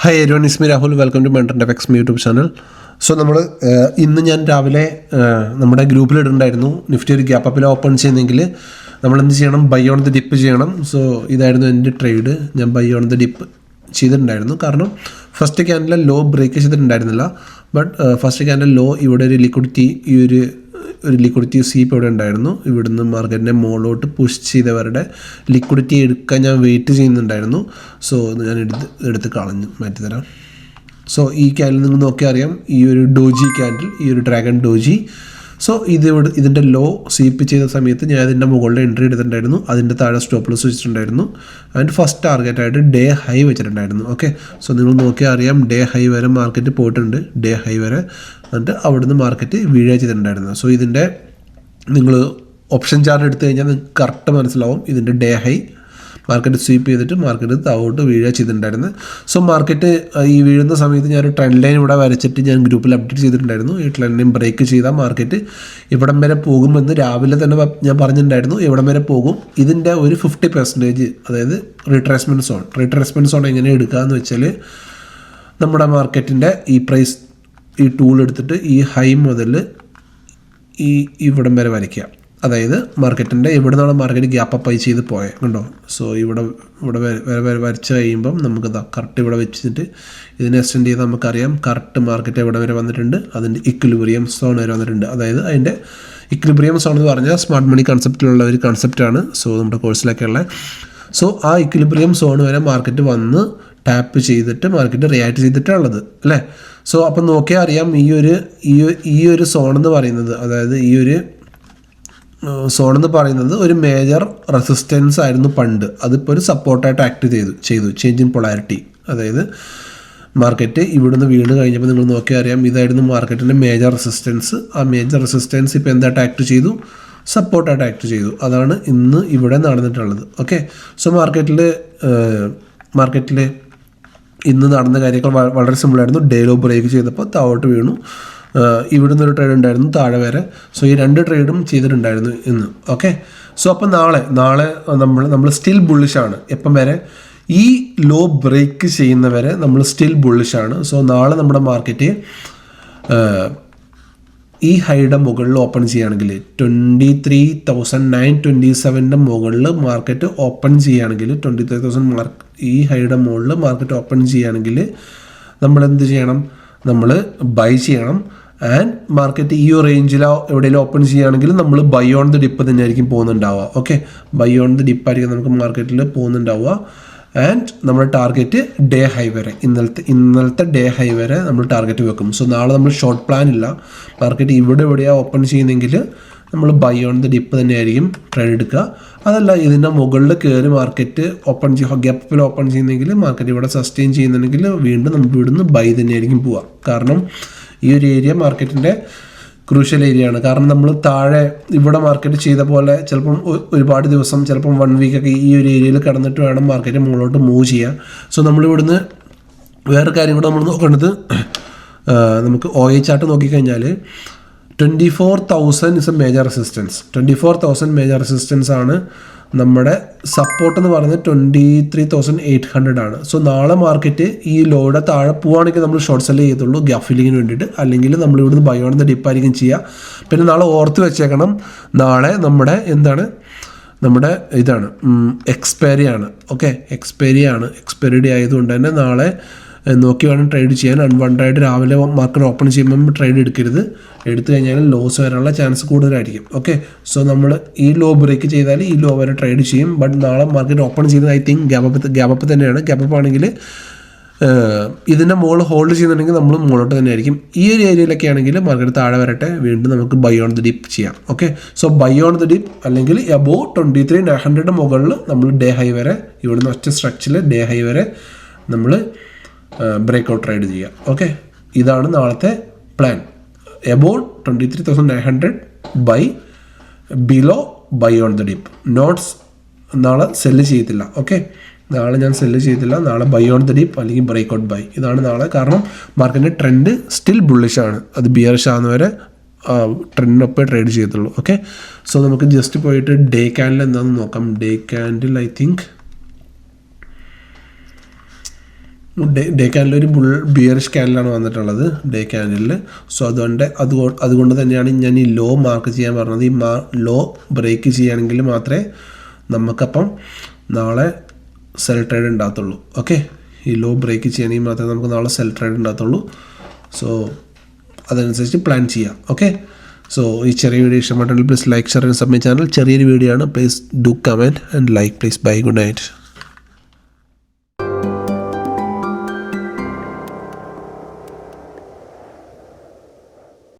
Hi everyone, it's me Rahul. Welcome to mentor effects YouTube channel. So നമ്മൾ ഇന്ന് ഞാൻ രാവിലെ നമ്മുടെ ഗ്രൂപ്പിൽ ഇടുന്നുണ്ടായിരുന്നു, നിഫ്റ്റി ഒരു ഗ്യാപ്പ് അപ്പിൽ ഓപ്പൺ ചെയ്യുന്നെങ്കിൽ നമ്മൾ എന്ത് ചെയ്യണം, ബൈ ഓൺ ദി ഡിപ്പ് ചെയ്യണം. സോ ഇതായിരുന്നു എൻ്റെ ട്രേഡ്. ഞാൻ ബൈ ഓൺ ദി ഡിപ്പ് ചെയ്തിട്ടുണ്ടായിരുന്നു. കാരണം ഫസ്റ്റ് ക്യാൻഡിലെ ലോ ബ്രേക്ക് ചെയ്തിട്ടുണ്ടായിരുന്നില്ല. ബട്ട് ഫസ്റ്റ് ക്യാൻഡിലെ ലോ ഇവിടെ ഒരു ലിക്വിഡിറ്റി, ഒരു ലിക്വിഡിറ്റി സ്വീപ്പ് ഇവിടെ ഉണ്ടായിരുന്നു. ഇവിടുന്ന് മാർക്കറ്റിനെ മുകളിലോട്ട് പുഷ് ചെയ്തവരുടെ ലിക്വിഡിറ്റി എടുക്കാൻ ഞാൻ വെയിറ്റ് ചെയ്യുന്നുണ്ടായിരുന്നു. സോ ഞാൻ എടുത്ത് കളഞ്ഞു, മാറ്റിത്തരാം. സോ ഈ ക്യാൻഡിൽ നിങ്ങൾ നോക്കിയാൽ അറിയാം, ഈ ഒരു ഡോജി ക്യാൻഡിൽ, ഈ ഒരു ഡ്രാഗൺ ഡോജി. സോ ഇതിൻ്റെ ലോ സ്വീപ്പ് ചെയ്ത സമയത്ത് ഞാൻ ഇതിൻ്റെ മുകളിൽ എൻട്രി എടുത്തിട്ടുണ്ടായിരുന്നു. അതിൻ്റെ താഴെ സ്റ്റോപ്പ് ലോസ് വെച്ചിട്ടുണ്ടായിരുന്നു. അതിൻ്റെ ഫസ്റ്റ് ടാർഗറ്റായിട്ട് ഡേ ഹൈ വെച്ചിട്ടുണ്ടായിരുന്നു. ഓക്കെ, സോ നിങ്ങൾ നോക്കിയാൽ അറിയാം, ഡേ ഹൈ വരെ മാർക്കറ്റ് പോയിട്ടുണ്ട്. ഡേ ഹൈ വരെ എന്നിട്ട് അവിടുന്ന് മാർക്കറ്റ് വീഴ ചെയ്തിട്ടുണ്ടായിരുന്നു. സോ ഇതിൻ്റെ നിങ്ങൾ ഓപ്ഷൻ ചാർട്ട് എടുത്തു കഴിഞ്ഞാൽ നിങ്ങൾക്ക് കറക്റ്റ് മനസ്സിലാവും. ഇതിൻ്റെ ഡേ ഹൈ മാർക്കറ്റ് സ്വീപ്പ് ചെയ്തിട്ട് മാർക്കറ്റ് താഴോട്ട് വീഴുക ചെയ്തിട്ടുണ്ടായിരുന്നു. സോ മാർക്കറ്റ് ഈ വീഴുന്ന സമയത്ത് ഞാനൊരു ട്രെൻഡ് ലൈൻ ഇവിടെ വരച്ചിട്ട് ഞാൻ ഗ്രൂപ്പിൽ അപ്ഡേറ്റ് ചെയ്തിട്ടുണ്ടായിരുന്നു. ഈ ട്രെൻഡ് ലൈൻ ബ്രേക്ക് ചെയ്താൽ മാർക്കറ്റ് ഇവിടം വരെ പോകുമെന്ന് രാവിലെ തന്നെ ഞാൻ പറഞ്ഞിട്ടുണ്ടായിരുന്നു. ഇവിടം വരെ പോകും. ഇതിൻ്റെ ഒരു 50%, അതായത് റിട്രേസ്മെൻറ്റ് സോൺ എങ്ങനെ എടുക്കുക എന്ന് വെച്ചാൽ, നമ്മുടെ മാർക്കറ്റിൻ്റെ ഈ ടൂൾ എടുത്തിട്ട് ഈ ഹൈ മുതൽ ഇവിടം വരെ വരയ്ക്കുക. അതായത് മാർക്കറ്റിൻ്റെ എവിടെ നിന്നാണ് മാർക്കറ്റ് ഗ്യാപ്പ് അപ്പ് ആയി ചെയ്ത് പോയത്, കണ്ടോ. സോ ഇവിടെ വരച്ച് കഴിയുമ്പം നമുക്ക് കറക്റ്റ് ഇവിടെ വെച്ചിട്ട് ഇതിനെ എക്സ്റ്റെൻഡ് ചെയ്താൽ നമുക്കറിയാം കറക്റ്റ് മാർക്കറ്റ് എവിടെ വരെ വന്നിട്ടുണ്ട്. അതിൻ്റെ ഇക്വിലിബ്രിയം സോൺ വരെ വന്നിട്ടുണ്ട്. അതായത് അതിൻ്റെ ഇക്വിലിബ്രിയം സോൺ എന്ന് പറഞ്ഞാൽ സ്മാർട്ട് മണി കൺസെപ്റ്റിലുള്ള ഒരു കൺസെപ്റ്റാണ്. സോ നമ്മുടെ കോഴ്സിലൊക്കെ ഉള്ളത്. സോ ആ ഇക്വിലിബ്രിയം സോൺ വരെ മാർക്കറ്റ് വന്ന് ടാപ്പ് ചെയ്തിട്ട് മാർക്കറ്റ് റിയാക്ട് ചെയ്തിട്ടുള്ളത് അല്ലേ. സോ അപ്പം നോക്കിയാൽ അറിയാം, ഈ ഒരു സോൺ എന്ന് പറയുന്നത്, അതായത് ഈ ഒരു സോൺ എന്ന് പറയുന്നത് ഒരു മേജർ റെസിസ്റ്റൻസ് ആയിരുന്നു പണ്ട്. അതിപ്പോൾ ഒരു സപ്പോർട്ടായിട്ട് ആക്ട് ചെയ്തു ചേഞ്ച് ഇൻ പൊളാരിറ്റി. അതായത് മാർക്കറ്റ് ഇവിടുന്ന് വീണ് കഴിഞ്ഞപ്പോൾ നിങ്ങൾ നോക്കിയാൽ അറിയാം, ഇതായിരുന്നു മാർക്കറ്റിൻ്റെ മേജർ റെസിസ്റ്റൻസ്. ആ മേജർ റെസിസ്റ്റൻസ് ഇപ്പോൾ എന്തായിട്ട് ആക്ട് ചെയ്തു, സപ്പോർട്ടായിട്ട് ആക്ട് ചെയ്തു. അതാണ് ഇന്ന് ഇവിടെ നടന്നിട്ടുള്ളത്. ഓക്കെ, സോ മാർക്കറ്റിൽ ഇന്ന് നടന്ന കാര്യങ്ങൾ വളരെ സിമ്പിളായിരുന്നു. ഡേ ലോ ബ്രേക്ക് ചെയ്തപ്പോൾ താഴോട്ട് വീണു. ഇവിടുന്ന് ഒരു ട്രേഡ് ഉണ്ടായിരുന്നു താഴെ വരെ. സോ ഈ 2 ട്രേഡും ചെയ്തിട്ടുണ്ടായിരുന്നു ഇന്ന്. ഓക്കെ, സോ അപ്പം നാളെ നമ്മൾ സ്റ്റിൽ ബുള്ളിഷാണ്. എപ്പം വരെ? ഈ ലോ ബ്രേക്ക് ചെയ്യുന്നവരെ നമ്മൾ സ്റ്റിൽ ബുള്ളിഷാണ്. സോ നാളെ നമ്മുടെ മാർക്കറ്റ് ഈ ഹൈയുടെ മുകളിൽ ഓപ്പൺ ചെയ്യുകയാണെങ്കിൽ 23,927 മുകളിൽ മാർക്കറ്റ് ഓപ്പൺ ചെയ്യുകയാണെങ്കിൽ, 23,000 ഈ ഹൈയുടെ മുകളിൽ മാർക്കറ്റ് ഓപ്പൺ ചെയ്യുകയാണെങ്കിൽ നമ്മൾ എന്ത് ചെയ്യണം? നമ്മൾ ബൈ ചെയ്യണം. ആൻഡ് മാർക്കറ്റ് ഈ റേഞ്ചിലോ എവിടെയെങ്കിലും ഓപ്പൺ ചെയ്യുകയാണെങ്കിൽ നമ്മൾ ബൈ ഓൺ ദി ഡിപ്പ് തന്നെയായിരിക്കും പോകുന്നുണ്ടാവുക. ഓക്കെ, ബൈ ഓൺ ദി ഡിപ്പായിരിക്കും നമുക്ക് മാർക്കറ്റിൽ പോകുന്നുണ്ടാവുക. ആൻഡ് നമ്മുടെ ടാർഗറ്റ് ഡേ ഹൈ വരെ, ഇന്നലത്തെ ഡേ ഹൈ വരെ നമ്മൾ ടാർഗറ്റ് വെക്കും. സോ നാളെ നമ്മൾ ഷോർട്ട് പ്ലാൻ ഇല്ല. മാർക്കറ്റ് എവിടെയാണ് ഓപ്പൺ ചെയ്യുന്നെങ്കിൽ നമ്മൾ ബൈ ഓൺ ദി ഡിപ്പ് തന്നെയായിരിക്കും ട്രേഡ് എടുക്കുക. അതല്ല, ഇതിൻ്റെ മുകളിൽ കയറി മാർക്കറ്റ് ഓപ്പൺ ഗ്യാപ്പിൽ ഓപ്പൺ ചെയ്യുന്നെങ്കിൽ, മാർക്കറ്റ് ഇവിടെ സസ്റ്റെയിൻ ചെയ്യുന്നുണ്ടെങ്കിൽ വീണ്ടും നമുക്ക് ഇവിടുന്ന് ബൈ തന്നെയായിരിക്കും പോവുക. കാരണം ഈ ഒരു ഏരിയ മാർക്കറ്റിൻ്റെ ക്രൂഷ്യൽ ഏരിയ ആണ്. കാരണം നമ്മൾ താഴെ ഇവിടെ മാർക്കറ്റ് ചെയ്ത പോലെ ചിലപ്പം ഒരുപാട് ദിവസം, ചിലപ്പം 1 വീക്കൊക്കെ ഈ ഒരു ഏരിയയിൽ കിടന്നിട്ട് വേണം മാർക്കറ്റ് മുകളിലോട്ട് മൂവ് ചെയ്യാൻ. സോ നമ്മളിവിടുന്ന് വേറെ കാര്യം കൂടെ നമ്മൾ നോക്കേണ്ടത്, നമുക്ക് OA ചാർട്ട് നോക്കിക്കഴിഞ്ഞാൽ 24,000 is A major resistance. 24,000 major resistance ആണ്. നമ്മുടെ സപ്പോർട്ട് എന്ന് പറയുന്നത് 23,800 ആണ്. സോ നാളെ മാർക്കറ്റ് ഈ ലോയുടെ താഴെ പോവുകയാണെങ്കിൽ നമ്മൾ ഷോർട്ട് സെല് ചെയ്യത്തുള്ളൂ ഗ്യാപ്പ് ഫില്ലിങ്ങിന് വേണ്ടിയിട്ട്. അല്ലെങ്കിൽ നമ്മൾ ഇവിടുന്ന് ബൈ ഓൺ ദ ഡിപ്പായിരിക്കും ചെയ്യുക. പിന്നെ നാളെ ഓർത്ത് വെച്ചേക്കണം, നാളെ നമ്മുടെ ഇതാണ് എക്സ്പയറി ആണ്. ഓക്കെ, എക്സ്പയറി ഡേ ആയതുകൊണ്ട് തന്നെ നാളെ നോക്കി വേണം ട്രേഡ് ചെയ്യാൻ. അൺവാണ്ടഡ് രാവിലെ മാർക്കറ്റ് ഓപ്പൺ ചെയ്യുമ്പോൾ ട്രേഡ് എടുത്തു കഴിഞ്ഞാൽ ലോസ് വരാനുള്ള ചാൻസ് കൂടുതലായിരിക്കും. ഓക്കെ, സോ നമ്മൾ ഈ ലോ ബ്രേക്ക് ചെയ്താൽ ഈ ലോ വരെ ട്രേഡ് ചെയ്യും. ബട്ട് നാളെ മാർക്കറ്റ് ഓപ്പൺ ചെയ്യുന്നത് ഐ തിങ്ക് ഗ്യാപ്പ് തന്നെയാണ്. ഗ്യാപ്പ് ആണെങ്കിൽ ഇതിൻ്റെ മുകളിൽ ഹോൾഡ് ചെയ്യുന്നുണ്ടെങ്കിൽ നമ്മൾ മുകളിലോട്ട് തന്നെയായിരിക്കും. ഈ ഒരു ഏരിയയിലൊക്കെ ആണെങ്കിൽ മാർക്കറ്റ് താഴെ വരട്ടെ, വീണ്ടും നമുക്ക് ബൈ ഓൺ ദി ഡിപ്പ് ചെയ്യാം. Okay, so buy on the dip അല്ലെങ്കിൽ അബോവ് 23,900 മുകളിൽ നമ്മൾ ഡേ ഹൈ വരെ, ഇവിടുന്ന് ഒറ്റ സ്ട്രക്ചറിൽ ഡേ ഹൈ വരെ നമ്മൾ ബ്രേക്ക്ഔട്ട് ട്രേഡ് ചെയ്യുക. ഓക്കെ, ഇതാണ് നാളത്തെ plan. Above 23,900 buy, below buy on the dip. Notes നാളെ സെല്ല് ചെയ്യത്തില്ല. ഓക്കെ, നാളെ ഞാൻ സെല്ല് ചെയ്തില്ല. നാളെ ബൈ ഓൺ ദ ഡിപ്പ് അല്ലെങ്കിൽ ബ്രേക്ക്ഔട്ട് ബൈ, ഇതാണ് നാളെ. കാരണം മാർക്കറ്റിൻ്റെ ട്രെൻഡ് സ്റ്റിൽ ബുള്ളിഷാണ്. അത് ബിയറിഷ് ആകുന്നവരെ ട്രെൻഡിനൊപ്പം ട്രേഡ് ചെയ്യത്തുള്ളൂ. ഓക്കെ, സോ നമുക്ക് ജസ്റ്റ് പോയിട്ട് ഡേ ക്യാൻഡിൽ എന്താണെന്ന് നോക്കാം. Day candle I think day candle ഒരു ബിയറിഷ് ക്യാൻഡിലാണ് വന്നിട്ടുള്ളത് ഡേ ക്യാൻഡിലിൽ. സോ അതുകൊണ്ട് തന്നെയാണ് ഞാൻ ഈ ലോ മാർക്ക് ചെയ്യാൻ പറഞ്ഞത്. ഈ ലോ ബ്രേക്ക് ചെയ്യുകയാണെങ്കിൽ മാത്രമേ നമുക്കപ്പം നാളെ സെൽ ട്രേഡ് ഉണ്ടാകത്തുള്ളൂ. ഓക്കെ, ഈ ലോ ബ്രേക്ക് ചെയ്യണമെങ്കിൽ മാത്രമേ നമുക്ക് നാളെ സെൽ ട്രേഡ് ഉണ്ടാകത്തുള്ളൂ. സോ അതനുസരിച്ച് പ്ലാൻ ചെയ്യാം. ഓക്കെ, സോ ഈ ചെറിയ വീഡിയോ ഇഷ്ടപ്പെട്ടുണ്ടെങ്കിൽ please like, share and subscribe channel. ചെറിയൊരു വീഡിയോ ആണ്. Please do comment and like please. Bye, good night.